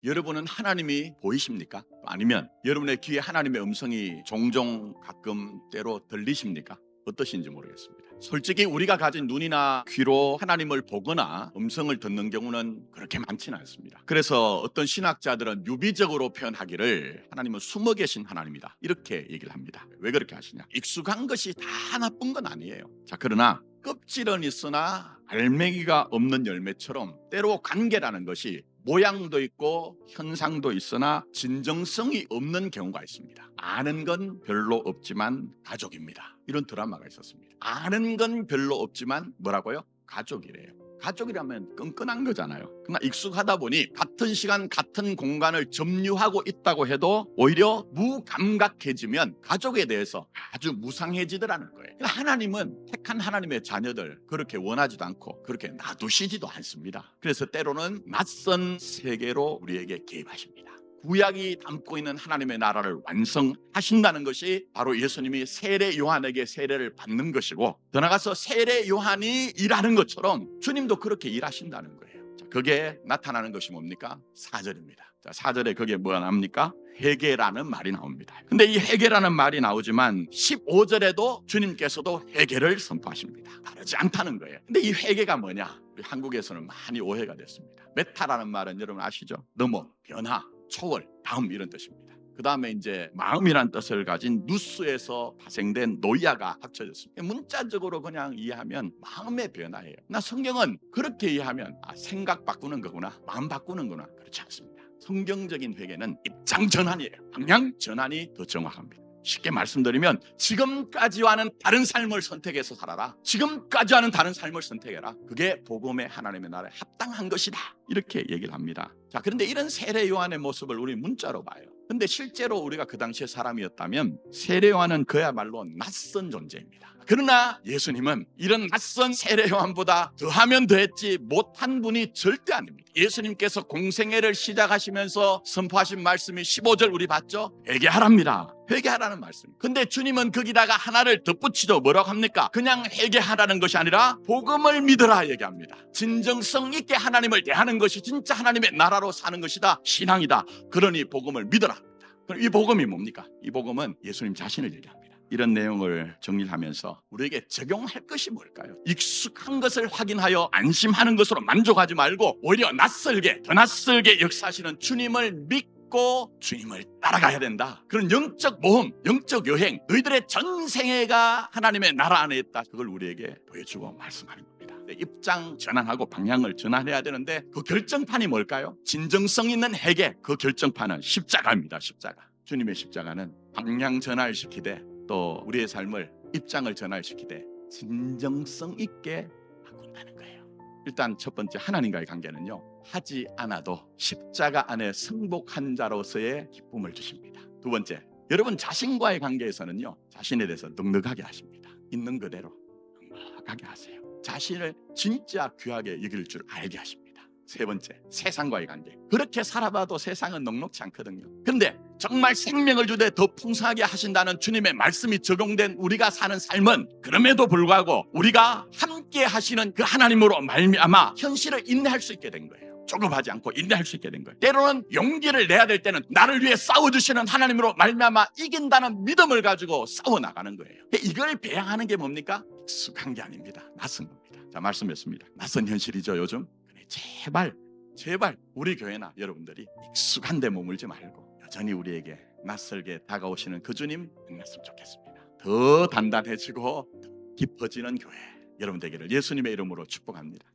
여러분은 하나님이 보이십니까? 아니면 여러분의 귀에 하나님의 음성이 종종 가끔 때로 들리십니까? 어떠신지 모르겠습니다. 솔직히 우리가 가진 눈이나 귀로 하나님을 보거나 음성을 듣는 경우는 그렇게 많지는 않습니다. 그래서 어떤 신학자들은 유비적으로 표현하기를 하나님은 숨어 계신 하나님이다, 이렇게 얘기를 합니다. 왜 그렇게 하시냐? 익숙한 것이 다 나쁜 건 아니에요. 자, 그러나 껍질은 있으나 알맹이가 없는 열매처럼 때로 관계라는 것이 모양도 있고 현상도 있으나 진정성이 없는 경우가 있습니다. 아는 건 별로 없지만 가족입니다. 이런 드라마가 있었습니다. 아는 건 별로 없지만 뭐라고요? 가족이래요. 가족이라면 끈끈한 거잖아요. 그러나 익숙하다 보니 같은 시간 같은 공간을 점유하고 있다고 해도 오히려 무감각해지면 가족에 대해서 아주 무상해지더라는 거예요. 하나님은 택한 하나님의 자녀들 그렇게 원하지도 않고 그렇게 놔두시지도 않습니다. 그래서 때로는 낯선 세계로 우리에게 개입하십니다. 구약이 담고 있는 하나님의 나라를 완성하신다는 것이 바로 예수님이 세례 요한에게 세례를 받는 것이고, 더 나아가서 세례 요한이 일하는 것처럼 주님도 그렇게 일하신다는 거예요. 자, 그게 나타나는 것이 뭡니까? 4절입니다. 자, 4절에 그게 뭐가 나옵니까? 회개라는 말이 나옵니다. 근데 이 회개라는 말이 나오지만 15절에도 주님께서도 회개를 선포하십니다. 다르지 않다는 거예요. 근데 이 회개가 뭐냐? 우리 한국에서는 많이 오해가 됐습니다. 메타라는 말은 여러분 아시죠? 넘어, 변화, 초월, 다음 이런 뜻입니다. 그 다음에 이제 마음이란 뜻을 가진 누스에서 파생된 노이아가 합쳐졌습니다. 문자적으로 그냥 이해하면 마음의 변화예요. 나 성경은 그렇게 이해하면 생각 바꾸는 거구나, 마음 바꾸는 거구나. 그렇지 않습니다. 성경적인 회개는 입장 전환이에요. 방향 전환이 더 정확합니다. 쉽게 말씀드리면 지금까지와는 다른 삶을 선택해서 살아라. 지금까지와는 다른 삶을 선택해라. 그게 복음의 하나님의 나라에 합당한 것이다, 이렇게 얘기를 합니다. 자, 그런데 이런 세례 요한의 모습을 우리 문자로 봐요. 근데 실제로 우리가 그 당시에 사람이었다면 세례 요한은 그야말로 낯선 존재입니다. 그러나 예수님은 이런 낯선 세례 요한보다 더하면 더했지 못한 분이 절대 아닙니다. 예수님께서 공생애를 시작하시면서 선포하신 말씀이 15절 우리 봤죠? 회개하랍니다. 회개하라는 말씀. 근데 주님은 거기다가 하나를 덧붙이죠. 뭐라고 합니까? 그냥 회개하라는 것이 아니라 복음을 믿으라 얘기합니다. 진정성 있게 하나님을 대하는 것이 진짜 하나님의 나라로 사는 것이다, 신앙이다. 그러니 복음을 믿어라. 그럼 이 복음이 뭡니까? 이 복음은 예수님 자신을 얘기합니다. 이런 내용을 정리하면서 우리에게 적용할 것이 뭘까요? 익숙한 것을 확인하여 안심하는 것으로 만족하지 말고 오히려 낯설게, 더 낯설게 역사하시는 주님을 믿고 주님을 따라가야 된다. 그런 영적 모험, 영적 여행, 너희들의 전생애가 하나님의 나라 안에 있다. 그걸 우리에게 보여주고 말씀하는 겁니다. 입장 전환하고 방향을 전환해야 되는데 그 결정판이 뭘까요? 진정성 있는 회개, 그 결정판은 십자가입니다. 십자가. 주님의 십자가는 방향 전환을 시키되 또 우리의 삶을 입장을 전환시키되 진정성 있게 바꾼다는 거예요. 일단 첫 번째, 하나님과의 관계는요, 하지 않아도 십자가 안에 승복한 자로서의 기쁨을 주십니다. 두 번째, 여러분 자신과의 관계에서는요, 자신에 대해서 넉넉하게 하십니다. 있는 그대로 넉넉하게 하세요. 자신을 진짜 귀하게 여길 줄 알게 하십니다. 세 번째, 세상과의 관계. 그렇게 살아봐도 세상은 넉넉지 않거든요. 근데 정말 생명을 주되 더 풍성하게 하신다는 주님의 말씀이 적용된 우리가 사는 삶은 그럼에도 불구하고 우리가 함께 하시는 그 하나님으로 말미암아 현실을 인내할 수 있게 된 거예요. 조급하지 않고 인내할 수 있게 된 거예요. 때로는 용기를 내야 될 때는 나를 위해 싸워주시는 하나님으로 말미암아 이긴다는 믿음을 가지고 싸워나가는 거예요. 이걸 배양하는 게 뭡니까? 익숙한 게 아닙니다. 낯선 겁니다. 자, 말씀했습니다. 낯선 현실이죠, 요즘. 제발 우리 교회나 여러분들이 익숙한 데 머물지 말고 여전히 우리에게 낯설게 다가오시는 그 주님 만났으면 좋겠습니다. 더 단단해지고 더 깊어지는 교회 여러분 되기를 예수님의 이름으로 축복합니다.